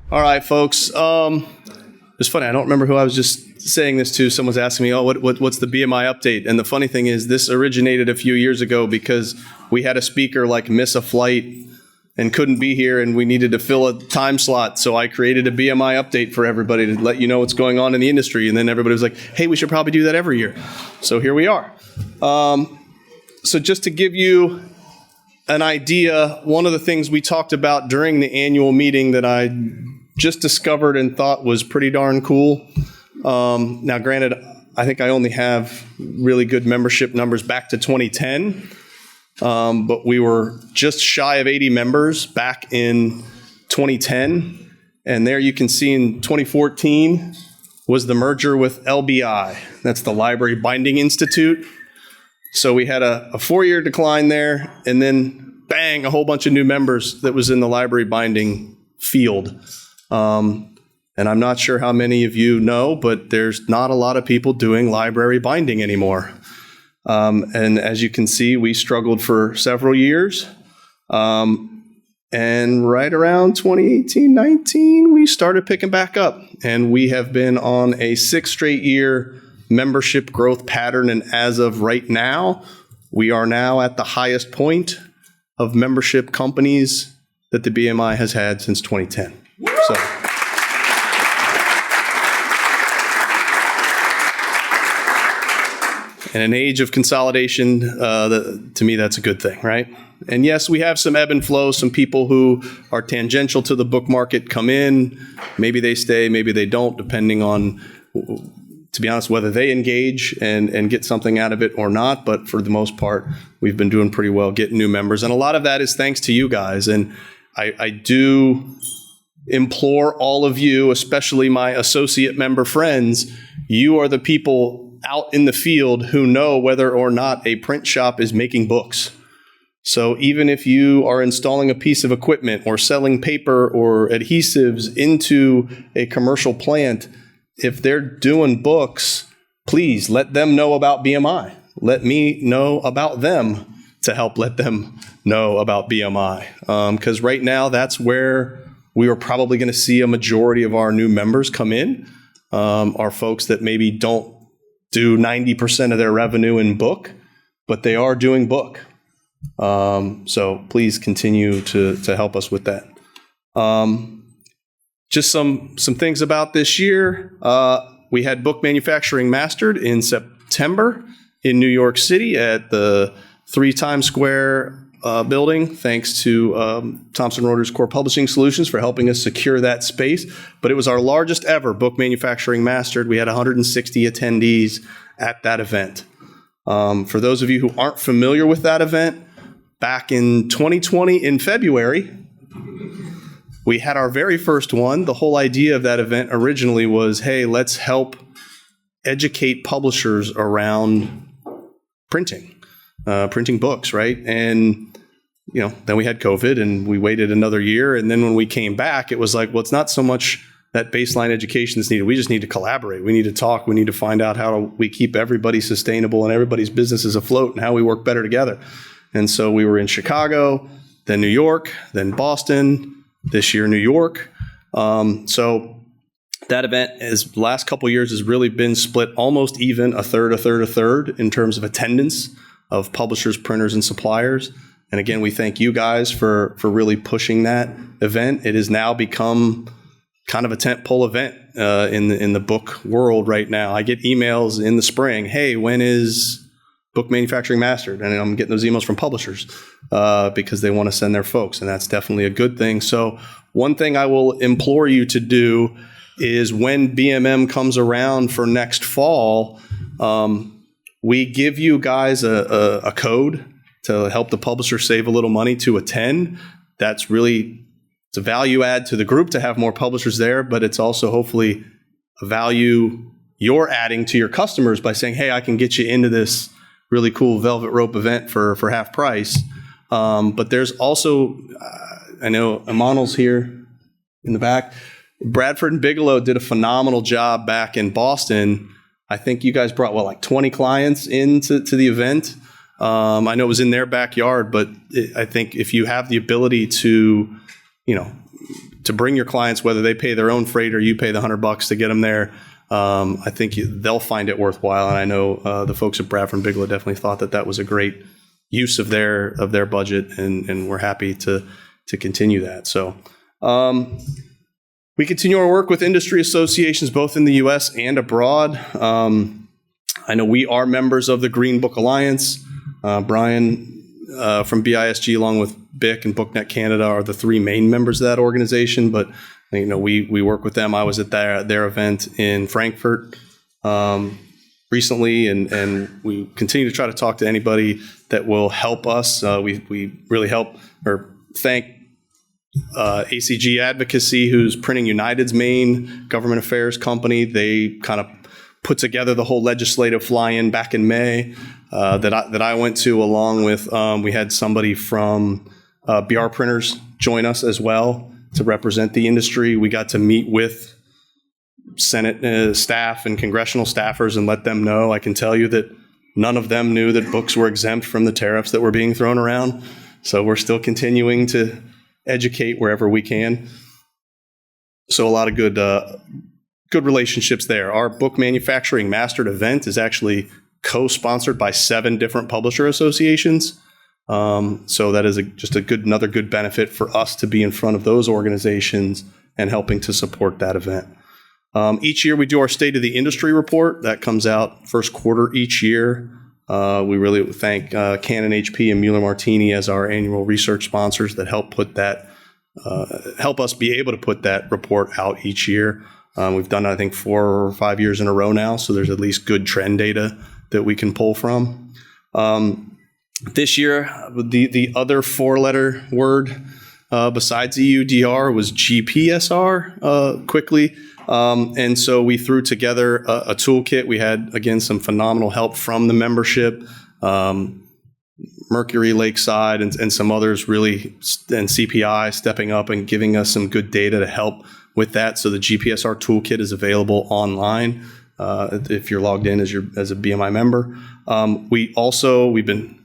All right, folks. It's funny. I don't remember who I was just saying this to. Someone's asking me, what's the BMI update? And the funny thing is this originated a few years ago because we had a speaker miss a flight and couldn't be here, and we needed to fill a time slot. So I created a BMI update for everybody to let you know what's going on in the industry. And then everybody was like, hey, we should probably do that every year. So here we are. So just to give you an idea, one of the things we talked about during the annual meeting that I just discovered and thought was pretty darn cool. Now, granted, I think I only have really good membership numbers back to 2010, but we were just shy of 80 members back in 2010. And there you can see in 2014 was the merger with LBI. That's the Library Binding Institute. So we had a 4-year decline there, and then bang, a whole bunch of new members that was in the library binding field. And I'm not sure how many of you know, but there's not a lot of people doing library binding anymore. And as you can see, we struggled for several years. And right around 2018, 19, we started picking back up. And we have been on a 6 straight year membership growth pattern. And as of right now, we are now at the highest point of membership companies that the BMI has had since 2010. So, in an age of consolidation, to me, that's a good thing, right? And yes, we have some ebb and flow. Some people who are tangential to the book market come in. Maybe they stay, maybe they don't, depending on, to be honest, whether they engage and get something out of it or not. But for the most part, we've been doing pretty well getting new members. And a lot of that is thanks to you guys. And I do implore all of you, especially my associate member friends, you are the people out in the field who know whether or not a print shop is making books. So even if you are installing a piece of equipment or selling paper or adhesives into a commercial plant, if they're doing books, please let them know about BMI. Let me know about them to help let them know about BMI. Because right now, that's where we are probably going to see a majority of our new members come in, are folks that maybe don't do 90% of their revenue in book, but they are doing book. So please continue to help us with that. Just some things about this year. We had Book Manufacturing Mastered in September in New York City at the 3 Times Square building, thanks to Thomson Reuters Core Publishing Solutions for helping us secure that space. But it was our largest ever Book Manufacturing Mastered. We had 160 attendees at that event. For those of you who aren't familiar with that event, back in 2020 in February, we had our very first one. The whole idea of that event originally was, hey, let's help educate publishers around printing books, right? And then we had COVID and we waited another year. And then when we came back, it was like, well, it's not so much that baseline education that's needed. We just need to collaborate. We need to talk. We need to find out how we keep everybody sustainable and everybody's businesses afloat and how we work better together. And so we were in Chicago, then New York, then Boston, this year, New York. So that event the last couple of years has really been split almost even, a third in terms of attendance of publishers, printers, and suppliers. And again, we thank you guys for really pushing that event. It has now become kind of a tentpole event in the book world right now. I get emails in the spring, hey, when is Book Manufacturing Mastered? And I'm getting those emails from publishers because they want to send their folks, and that's definitely a good thing. So one thing I will implore you to do is when BMM comes around for next fall, we give you guys a code to help the publisher save a little money to attend. That's really, it's a value add to the group to have more publishers there, but it's also hopefully a value you're adding to your customers by saying, hey, I can get you into this really cool velvet rope event for half price. But there's also, I know Amanul's here in the back. Bradford and Bigelow did a phenomenal job back in Boston. I think you guys brought, 20 clients into the event. I know it was in their backyard, but I think if you have the ability to, to bring your clients, whether they pay their own freight or you pay the $100 to get them there. I think they'll find it worthwhile. And I know the folks at Bradford and Bigelow definitely thought that was a great use of their budget, and we're happy to continue that. So we continue our work with industry associations both in the U.S. and abroad. I know we are members of the Green Book Alliance. Brian from BISG, along with BIC and BookNet Canada, are the three main members of that organization. But we work with them. I was at their event in Frankfurt recently, and we continue to try to talk to anybody that will help us. We really thank ACG Advocacy, who's Printing United's main government affairs company. They kind of put together the whole legislative fly-in back in May that I went to, along with we had somebody from BR Printers join us as well to represent the industry. We got to meet with Senate staff and congressional staffers and let them know. I can tell you that none of them knew that books were exempt from the tariffs that were being thrown around. So we're still continuing to educate wherever we can. So a lot of good relationships there. Our book manufacturing mastered event is actually co-sponsored by 7 different publisher associations. So that is another good benefit for us to be in front of those organizations and helping to support that event. Each year we do our State of the Industry report. That comes out first quarter each year. We really thank Canon HP and Mueller Martini as our annual research sponsors that help us be able to put that report out each year. We've done, I think, 4 or 5 years in a row now, so there's at least good trend data that we can pull from. This year, the other 4-letter word besides EUDR was GPSR quickly. And so we threw together a toolkit. We had, again, some phenomenal help from the membership, Mercury, Lakeside, and some others really, and CPI stepping up and giving us some good data to help with that. So the GPSR toolkit is available online if you're logged in as a BMI member. We've been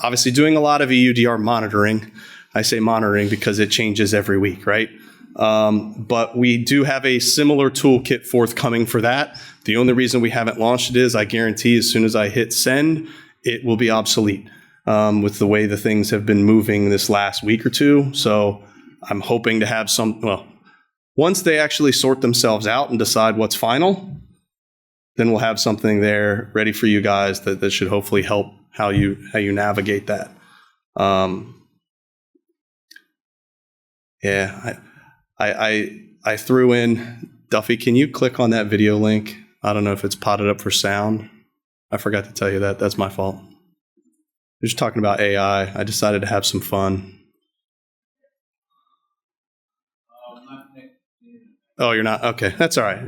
obviously doing a lot of EUDR monitoring. I say monitoring because it changes every week, right? But we do have a similar toolkit forthcoming for that. The only reason we haven't launched it is I guarantee as soon as I hit send, it will be obsolete with the way the things have been moving this last week or two. So I'm hoping to have once they actually sort themselves out and decide what's final, then we'll have something there ready for you guys that should hopefully help how you navigate that. I threw in, Duffy, can you click on that video link? I don't know if it's potted up for sound. I forgot to tell you that. That's my fault. We're just talking about AI. I decided to have some fun. Oh, you're not? Okay, that's all right.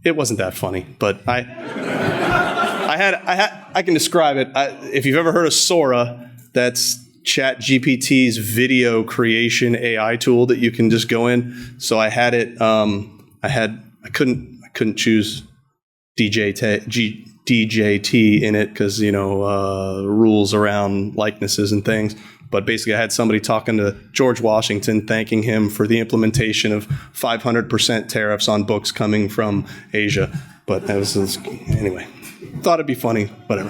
It wasn't that funny, but I can describe it. If you've ever heard of Sora, that's ChatGPT's video creation AI tool that you can just go in. So I had it. I couldn't choose DJT in it because rules around likenesses and things. But basically, I had somebody talking to George Washington, thanking him for the implementation of 500% tariffs on books coming from Asia. But that was anyway. Thought it'd be funny, whatever.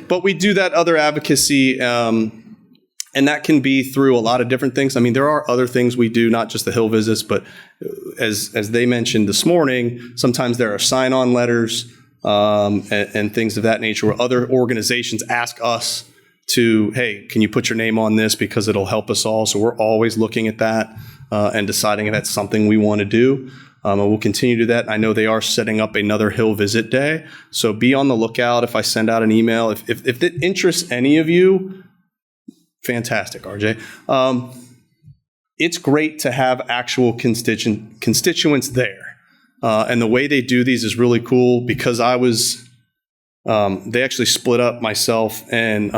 But we do that other advocacy, and that can be through a lot of different things. I mean, there are other things we do, not just the Hill visits, but as they mentioned this morning, sometimes there are sign-on letters and things of that nature where other organizations ask us to, hey, can you put your name on this because it'll help us all? So we're always looking at that and deciding if that's something we want to do. And we'll continue to do that. I know they are setting up another Hill Visit Day. So be on the lookout if I send out an email. If it interests any of you, fantastic, RJ. It's great to have actual constituents there. And the way they do these is really cool because they actually split up myself and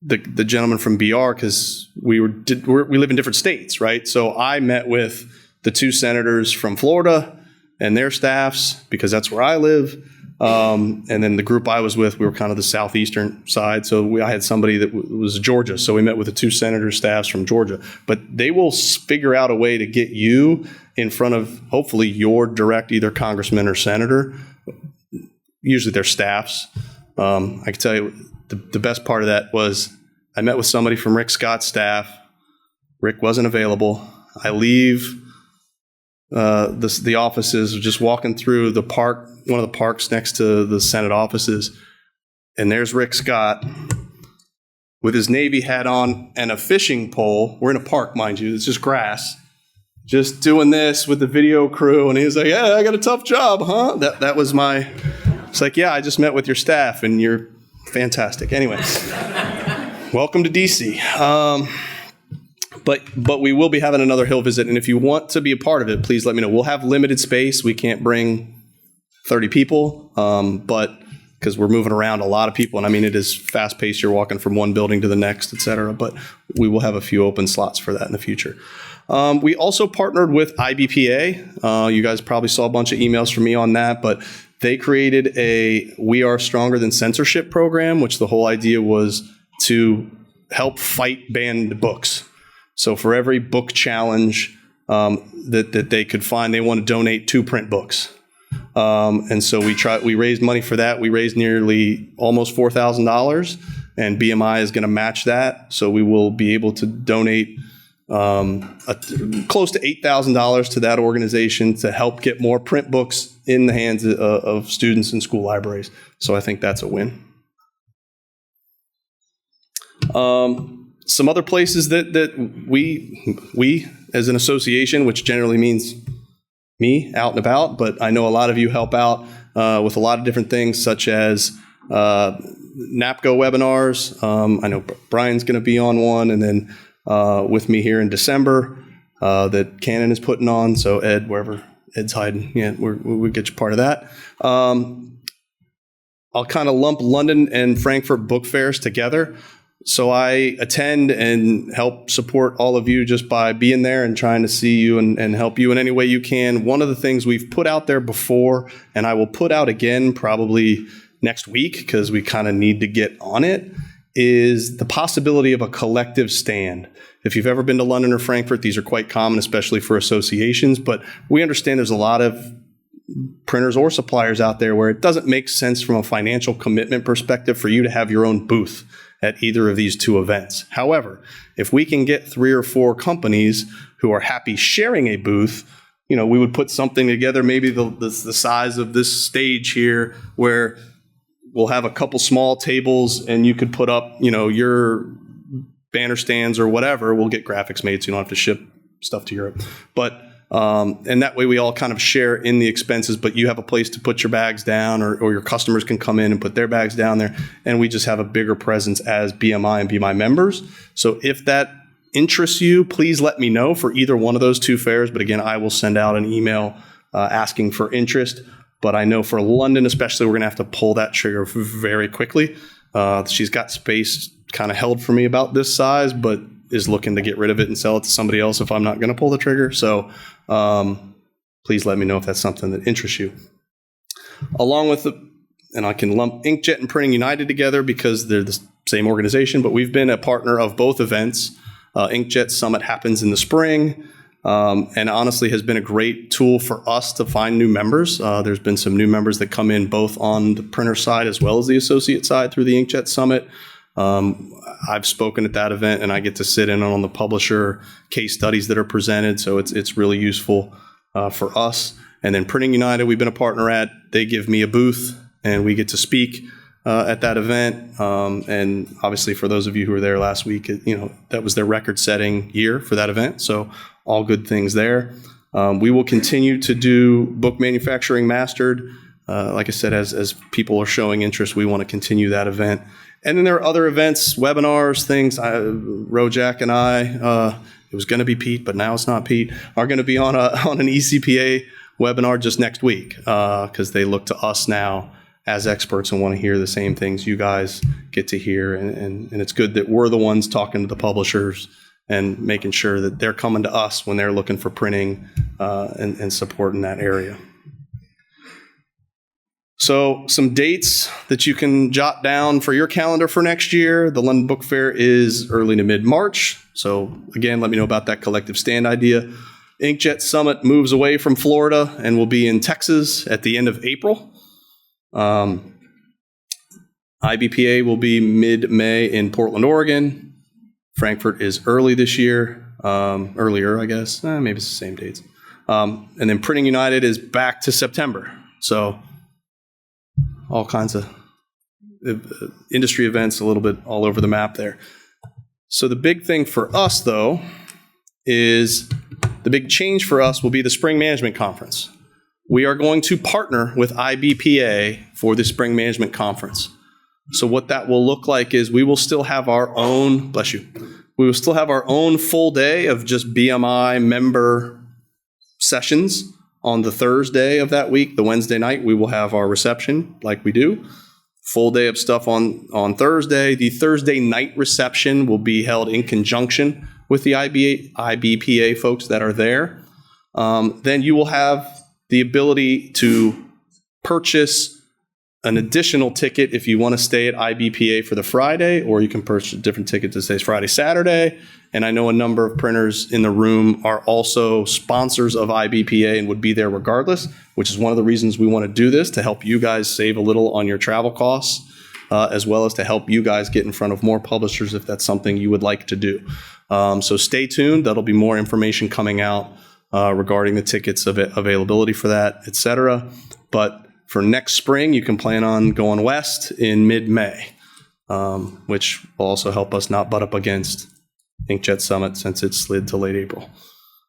the gentleman from BR because we live in different states, right? So I met with the 2 senators from Florida and their staffs because that's where I live. And then the group I was with, we were kind of the southeastern side. So I had somebody that was Georgia. So we met with the 2 senator staffs from Georgia. But they will figure out a way to get you in front of, hopefully, your direct either congressman or senator, usually their staffs. I can tell you the best part of that was I met with somebody from Rick Scott's staff. Rick wasn't available. I leave the offices, just walking through the park, one of the parks next to the Senate offices, and there's Rick Scott with his Navy hat on and a fishing pole. We're in a park, mind you. It's just grass. Just doing this with the video crew, and he was like, "Yeah, I got a tough job, huh?" That was my. It's like, "Yeah, I just met with your staff, and you're fantastic." Anyway, welcome to DC. But we will be having another Hill visit, and if you want to be a part of it, please let me know. We'll have limited space. We can't bring 30 people, but because we're moving around a lot of people, and I mean, it is fast-paced. You're walking from one building to the next, et cetera, but we will have a few open slots for that in the future. We also partnered with IBPA. You guys probably saw a bunch of emails from me on that, but they created a We Are Stronger Than Censorship program, which the whole idea was to help fight banned books. So for every book challenge that they could find, they want to donate 2 print books. And so we raised money for that. We raised nearly almost $4,000, and BMI is going to match that. So we will be able to donate close to $8,000 to that organization to help get more print books in the hands of students in school libraries. So I think that's a win. Some other places that we as an association, which generally means me out and about, but I know a lot of you help out with a lot of different things, such as NAPCO webinars. I know Brian's going to be on one, and then with me here in December that Cannon is putting on. So Ed, wherever Ed's hiding, yeah, we get you part of that. I'll kind of lump London and Frankfurt book fairs together. So I attend and help support all of you just by being there and trying to see you and help you in any way you can. One of the things we've put out there before, and I will put out again probably next week because we kind of need to get on it, is the possibility of a collective stand. If you've ever been to London or Frankfurt, these are quite common, especially for associations, but we understand there's a lot of printers or suppliers out there where it doesn't make sense from a financial commitment perspective for you to have your own booth at either of these 2 events. However, if we can get 3 or 4 companies who are happy sharing a booth, we would put something together, maybe the size of this stage here, where we'll have a couple small tables and you could put up, your banner stands or whatever. We'll get graphics made so you don't have to ship stuff to Europe. But and that way we all kind of share in the expenses, but you have a place to put your bags down, or your customers can come in and put their bags down there, and we just have a bigger presence as BMI and BMI members. So if that interests you, please let me know for either one of those 2 fairs. But again, I will send out an email asking for interest. But I know for London especially, we're going to have to pull that trigger very quickly. She's got space kind of held for me about this size, but is looking to get rid of it and sell it to somebody else if I'm not going to pull the trigger. So please let me know if that's something that interests you. Along with and I can lump Inkjet and Printing United together because they're the same organization, but we've been a partner of both events. Inkjet Summit happens in the spring, and honestly has been a great tool for us to find new members. There's been some new members that come in both on the printer side as well as the associate side through the Inkjet Summit. I've spoken at that event, and I get to sit in on the publisher case studies that are presented, so it's really useful for us. And then Printing United, we've been a partner at. They give me a booth, and we get to speak at that event. And obviously, for those of you who were there last week, that was their record-setting year for that event, so all good things there. We will continue to do Book Manufacturing Mastered. Like I said, as people are showing interest, we want to continue that event. And then there are other events, webinars, things. Rojak and I, it was going to be Pete, but now it's not Pete, are going to be on an eCPA webinar just next week because they look to us now as experts and want to hear the same things you guys get to hear. And it's good that we're the ones talking to the publishers and making sure that they're coming to us when they're looking for printing and support in that area. So some dates that you can jot down for your calendar for next year. The London Book Fair is early to mid-March. So again, let me know about that collective stand idea. Inkjet Summit moves away from Florida and will be in Texas at the end of April. IBPA will be mid-May in Portland, Oregon. Frankfurt is early this year. Earlier, I guess. Maybe it's the same dates. And then Printing United is back to September. So all kinds of industry events, a little bit all over the map there. So the big thing for us, though, is the big change for us will be the Spring Management Conference. We are going to partner with IBPA for the Spring Management Conference. So what that will look like is we will still have our own, bless you, we will still have our own full day of just BMI member sessions. On the Thursday of that week, the Wednesday night, we will have our reception like we do. Full day of stuff on Thursday. The Thursday night reception will be held in conjunction with the IBPA folks that are there. Then you will have the ability to purchase an additional ticket if you want to stay at IBPA for the Friday, or you can purchase a different ticket to stay Friday, Saturday. And I know a number of printers in the room are also sponsors of IBPA and would be there regardless, which is one of the reasons we want to do this, to help you guys save a little on your travel costs, as well as to help you guys get in front of more publishers if that's something you would like to do. So stay tuned. That'll be more information coming out regarding the tickets availability for that, et cetera. But for next spring, you can plan on going west in mid-May, which will also help us not butt up against Inkjet Summit since it slid to late April.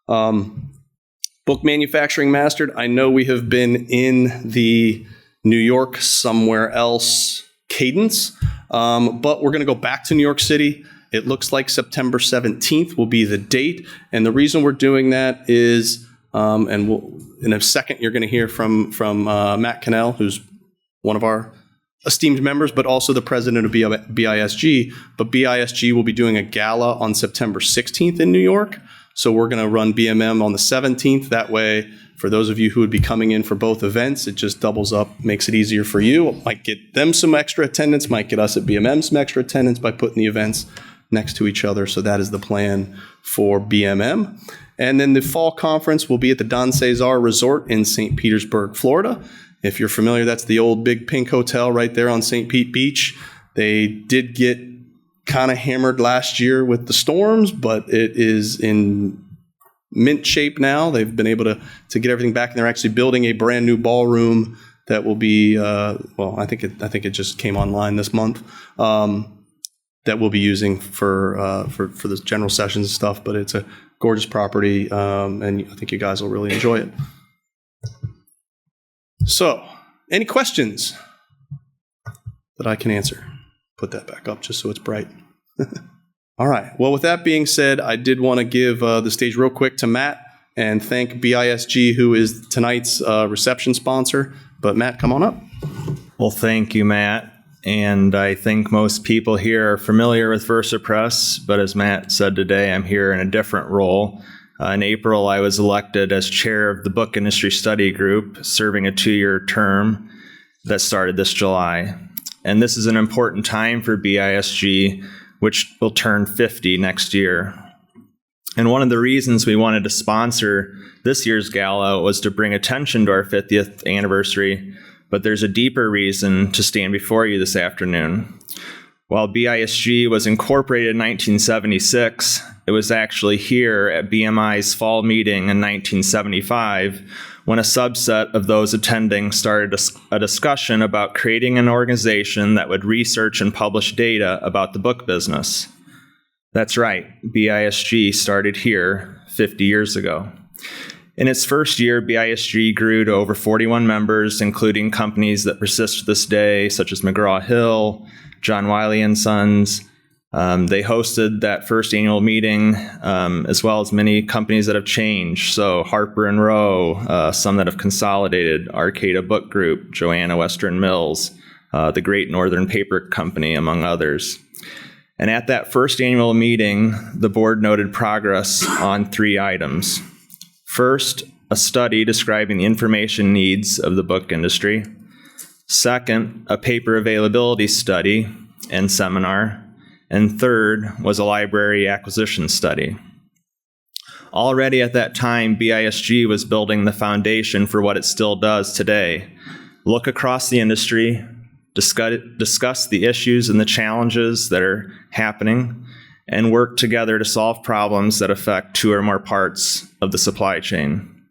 Book Manufacturing Mastered. I know we have been in the New York somewhere else cadence, but we're going to go back to New York City. It looks like September 17th will be the date. And the reason we're doing that is, and in a second, you're going to hear from Matt Cannell, who's one of our esteemed members, but also the president of BISG. But BISG will be doing a gala on September 16th in New York. So we're going to run BMM on the 17th. That way, for those of you who would be coming in for both events, it just doubles up, makes it easier for you. It might get them some extra attendance, might get us at BMM some extra attendance by putting the events next to each other. So that is the plan for BMM. And then the fall conference will be at the Don Cesar Resort in St. Petersburg, Florida. If you're familiar, that's the old Big Pink Hotel right there on St. Pete Beach. They did get kind of hammered last year with the storms, but it is in mint shape now. They've been able to get everything back, and they're actually building a brand new ballroom that will be, I think it just came online this month, that we'll be using for the general sessions and stuff, but it's a gorgeous property, and I think you guys will really enjoy it. So, any questions that I can answer? Put that back up just so it's bright. All right. Well, with that being said, I did want to give the stage real quick to Matt and thank BISG, who is tonight's reception sponsor. But Matt, come on up. Well, thank you, Matt. And I think most people here are familiar with VersaPress, but as Matt said today, I'm here in a different role. In April, I was elected as chair of the Book Industry Study Group, serving a 2-year term that started this July. And this is an important time for BISG, which will turn 50 next year. And one of the reasons we wanted to sponsor this year's gala was to bring attention to our 50th anniversary, but there's a deeper reason to stand before you this afternoon. While BISG was incorporated in 1976, it was actually here at BMI's fall meeting in 1975 when a subset of those attending started a discussion about creating an organization that would research and publish data about the book business. That's right, BISG started here 50 years ago. In its first year, BISG grew to over 41 members, including companies that persist to this day, such as McGraw-Hill, John Wiley & Sons. They hosted that first annual meeting, as well as many companies that have changed. So Harper & Row, some that have consolidated, Arcata Book Group, Joanna Western Mills, the Great Northern Paper Company, among others. And at that first annual meeting, the board noted progress on 3 items. First, a study describing the information needs of the book industry. Second, a paper availability study and seminar. And third was a library acquisition study. Already at that time, BISG was building the foundation for what it still does today. Look across the industry, discuss the issues and the challenges that are happening, and work together to solve problems that affect two or more parts of the supply chain.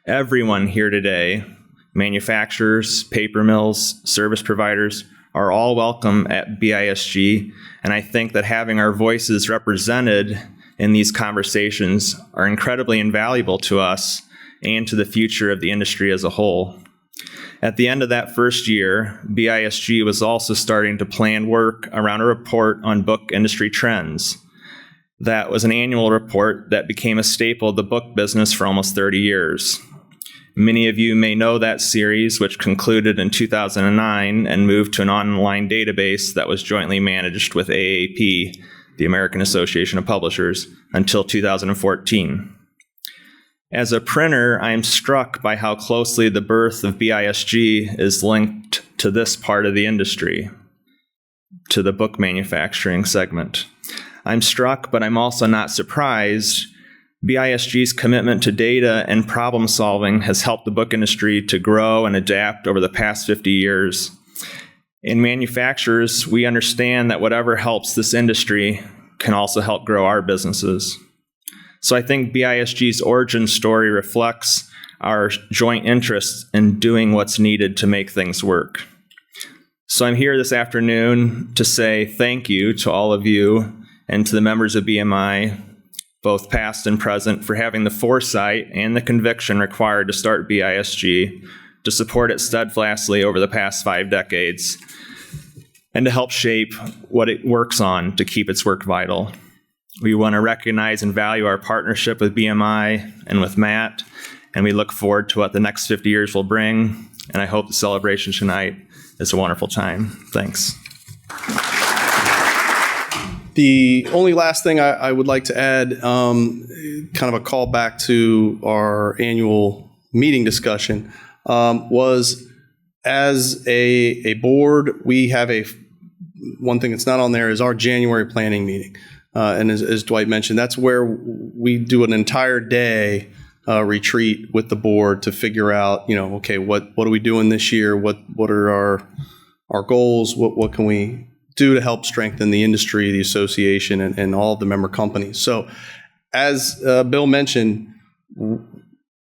Everyone here today, manufacturers, paper mills, service providers, are all welcome at BISG, and I think that having our voices represented in these conversations are incredibly invaluable to us and to the future of the industry as a whole. At the end of that first year, BISG was also starting to plan work around a report on book industry trends. That was an annual report that became a staple of the book business for almost 30 years. Many of you may know that series, which concluded in 2009 and moved to an online database that was jointly managed with AAP, the American Association of Publishers, until 2014. As a printer, I am struck by how closely the birth of BISG is linked to this part of the industry, to the book manufacturing segment. I'm struck, but I'm also not surprised. BISG's commitment to data and problem solving has helped the book industry to grow and adapt over the past 50 years. In manufacturers, we understand that whatever helps this industry can also help grow our businesses. So I think BISG's origin story reflects our joint interest in doing what's needed to make things work. So I'm here this afternoon to say thank you to all of you and to the members of BMI, both past and present, for having the foresight and the conviction required to start BISG, to support it steadfastly over the past 5 decades, and to help shape what it works on to keep its work vital. We want to recognize and value our partnership with BMI and with Matt, and we look forward to what the next 50 years will bring, and I hope the celebration tonight is a wonderful time. Thanks. The only last thing I would like to add, kind of a call back to our annual meeting discussion, was as a board, we have one thing that's not on there is our January planning meeting. And as Dwight mentioned, that's where we do an entire day retreat with the board to figure out, okay, what are we doing this year? What are our goals? What can we do to help strengthen the industry, the association, and all of the member companies? So as Bill mentioned,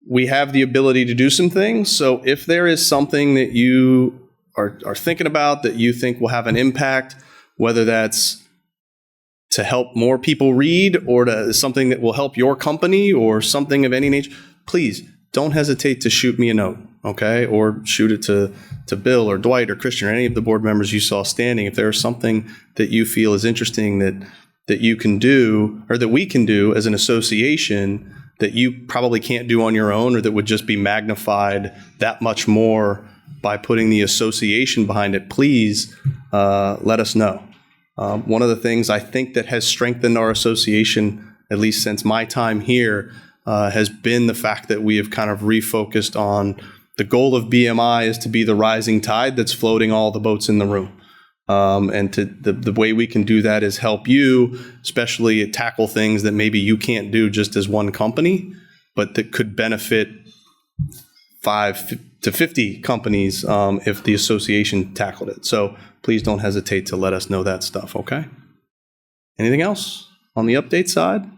we have the ability to do some things. So if there is something that you are thinking about that you think will have an impact, whether that's to help more people read or to something that will help your company or something of any nature, please don't hesitate to shoot me a note, okay? Or shoot it to Bill or Dwight or Christian or any of the board members you saw standing. If there's something that you feel is interesting that you can do or that we can do as an association that you probably can't do on your own or that would just be magnified that much more by putting the association behind it, please let us know. One of the things I think that has strengthened our association, at least since my time here, has been the fact that we have kind of refocused on the goal of BMI is to be the rising tide that's floating all the boats in the room. And the way we can do that is help you, especially tackle things that maybe you can't do just as one company, but that could benefit 5 to 50 companies if the association tackled it. So please don't hesitate to let us know that stuff, okay? Anything else on the update side?